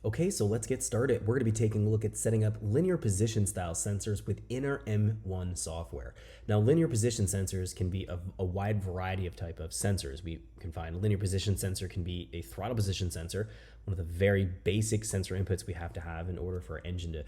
Okay, so let's get started. We're going to be taking a look at setting up linear position style sensors within our M1 software. Now, linear position sensors can be a wide variety of type of sensors. We can find a linear position sensor can be a throttle position sensor, one of the very basic sensor inputs we have to have in order for our engine to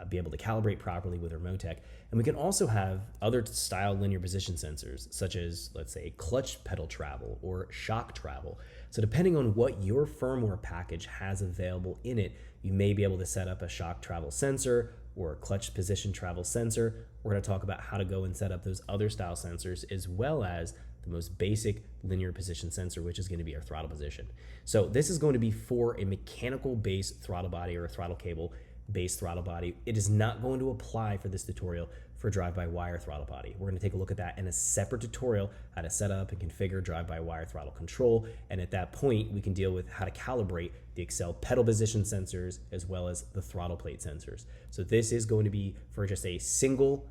be able to calibrate properly with our Motec. And we can also have other style linear position sensors, such as, let's say, clutch pedal travel or shock travel. So depending on what your firmware package has available in it, you may be able to set up a shock travel sensor or a clutch position travel sensor. We're going to talk about how to go and set up those other style sensors, as well as the most basic linear position sensor, which is going to be our throttle position. So this is going to be for a mechanical based throttle body or a throttle cable based throttle body. It is not going to apply for this tutorial for drive-by-wire throttle body. We're going to take a look at that in a separate tutorial, how to set up and configure drive-by-wire throttle control. And at that point, we can deal with how to calibrate the Excel pedal position sensors as well as the throttle plate sensors. So this is going to be for just a single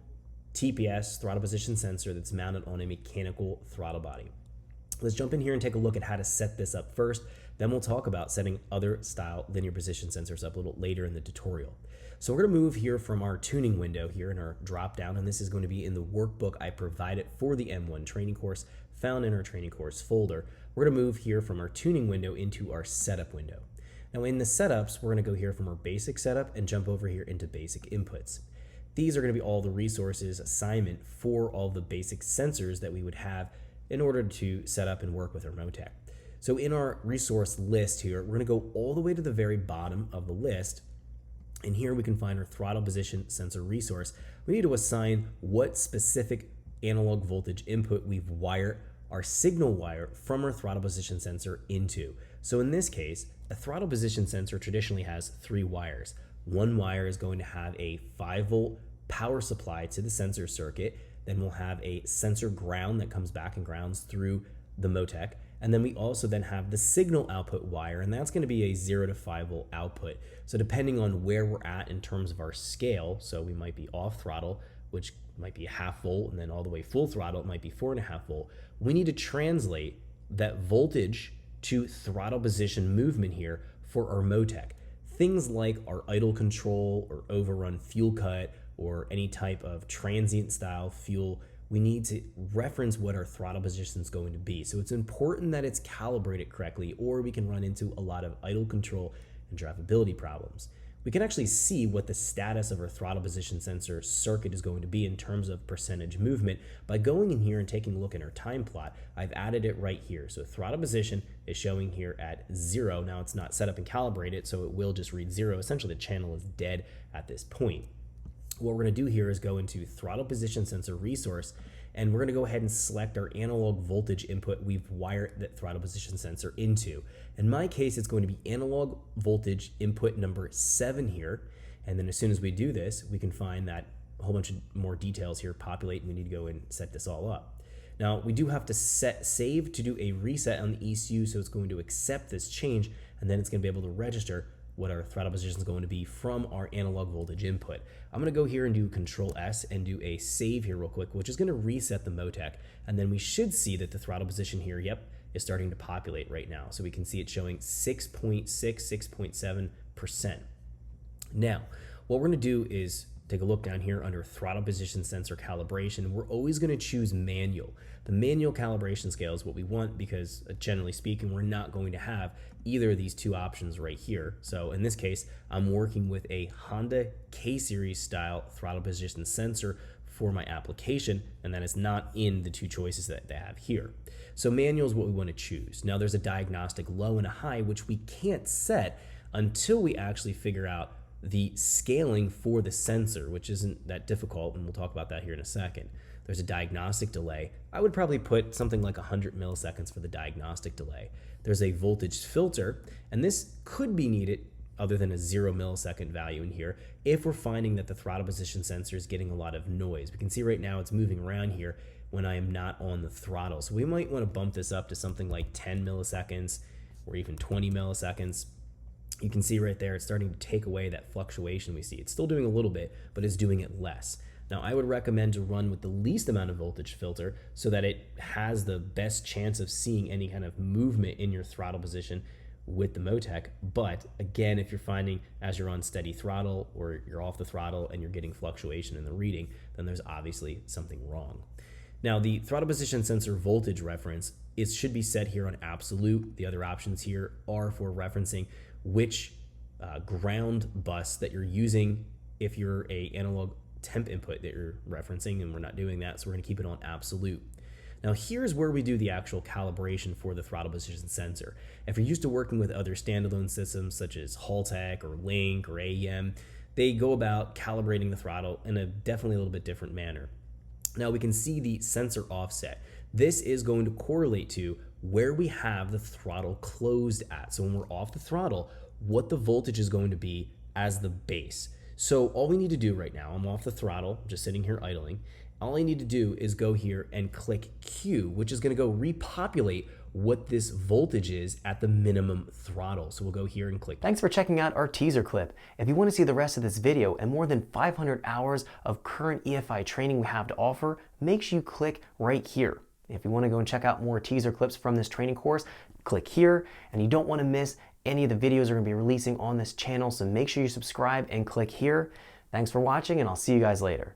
TPS throttle position sensor that's mounted on a mechanical throttle body. Let's jump in here and take a look at how to set this up first. Then we'll talk about setting other style linear position sensors up a little later in the tutorial. So we're going to move here from our tuning window here in our drop down, and this is going to be in the workbook I provided for the M1 training course found in our training course folder. We're going to move here from our tuning window into our setup window. Now in the setups, we're going to go here from our basic setup and jump over here into basic inputs. These are going to be all the resources assignment for all the basic sensors that we would have in order to set up and work with our Motec. So in our resource list here, we're going to go all the way to the very bottom of the list. And here we can find our throttle position sensor resource. We need to assign what specific analog voltage input we've wired our signal wire from our throttle position sensor into. So in this case, a throttle position sensor traditionally has 3 wires. One wire is going to have a 5-volt power supply to the sensor circuit. Then we'll have a sensor ground that comes back and grounds through the Motec. And then we also then have the signal output wire, and that's going to be a 0 to 5 volt output. So depending on where we're at in terms of our scale, so we might be off throttle, which might be a 0.5 volt, and then all the way full throttle, it might be 4.5 volt. We need to translate that voltage to throttle position movement here for our Motec. Things like our idle control or overrun fuel cut or any type of transient style fuel, we need to reference what our throttle position is going to be. So it's important that it's calibrated correctly, or we can run into a lot of idle control and drivability problems. We can actually see what the status of our throttle position sensor circuit is going to be in terms of percentage movement by going in here and taking a look at our time plot. I've added it right here. So throttle position is showing here at 0. Now it's not set up and calibrated, so it will just read 0. Essentially the channel is dead at this point. What we're going to do here is go into throttle position sensor resource, and we're going to go ahead and select our analog voltage input we've wired that throttle position sensor into. In my case, it's going to be analog voltage input number 7 here. And then as soon as we do this, we can find that a whole bunch of more details here populate, and we need to go and set this all up. Now we do have to save to do a reset on the ECU, so it's going to accept this change, and then it's going to be able to register what our throttle position is going to be from our analog voltage input. I'm going to go here and do Control S and do a save here real quick, which is going to reset the Motec, and then we should see that the throttle position here, is starting to populate right now. So we can see it showing 6.6, 6.7%. Now, what we're going to do is take a look down here under throttle position sensor calibration. We're always going to choose manual. The manual calibration scale is what we want because generally speaking, we're not going to have either of these two options right here. So in this case, I'm working with a Honda K-Series style throttle position sensor for my application, and that is not in the two choices that they have here. So manual is what we want to choose. Now there's a diagnostic low and a high, which we can't set until we actually figure out the scaling for the sensor, which isn't that difficult, and we'll talk about that here in a second. There's a diagnostic delay. I would probably put something like 100 milliseconds for the diagnostic delay. There's a voltage filter, and this could be needed other than a 0 millisecond value in here if we're finding that the throttle position sensor is getting a lot of noise. We can see right now it's moving around here when I am not on the throttle. So we might want to bump this up to something like 10 milliseconds or even 20 milliseconds. You can see right there, it's starting to take away that fluctuation we see. It's still doing a little bit, but it's doing it less. Now, I would recommend to run with the least amount of voltage filter so that it has the best chance of seeing any kind of movement in your throttle position with the Motec. But again, if you're finding as you're on steady throttle or you're off the throttle and you're getting fluctuation in the reading, then there's obviously something wrong. Now, the throttle position sensor voltage reference should be set here on absolute. The other options here are for referencing which ground bus that you're using if you're a analog temp input that you're referencing, and we're not doing that, so we're going to keep it on absolute. Now, here's where we do the actual calibration for the throttle position sensor. If you're used to working with other standalone systems such as Haltech or Link or AEM, they go about calibrating the throttle in a definitely a little bit different manner. Now we can see the sensor offset. This is going to correlate to where we have the throttle closed at. So when we're off the throttle, what the voltage is going to be as the base. So all we need to do right now, I'm off the throttle, just sitting here idling. All I need to do is go here and click Q, which is going to go repopulate what this voltage is at the minimum throttle. So we'll go here and click. Thanks for checking out our teaser clip. If you want to see the rest of this video and more than 500 hours of current EFI training we have to offer, make sure you click right here. If you want to go and check out more teaser clips from this training course, click here, and you don't want to miss any of the videos we're going to be releasing on this channel, so make sure you subscribe and click here. Thanks for watching, and I'll see you guys later.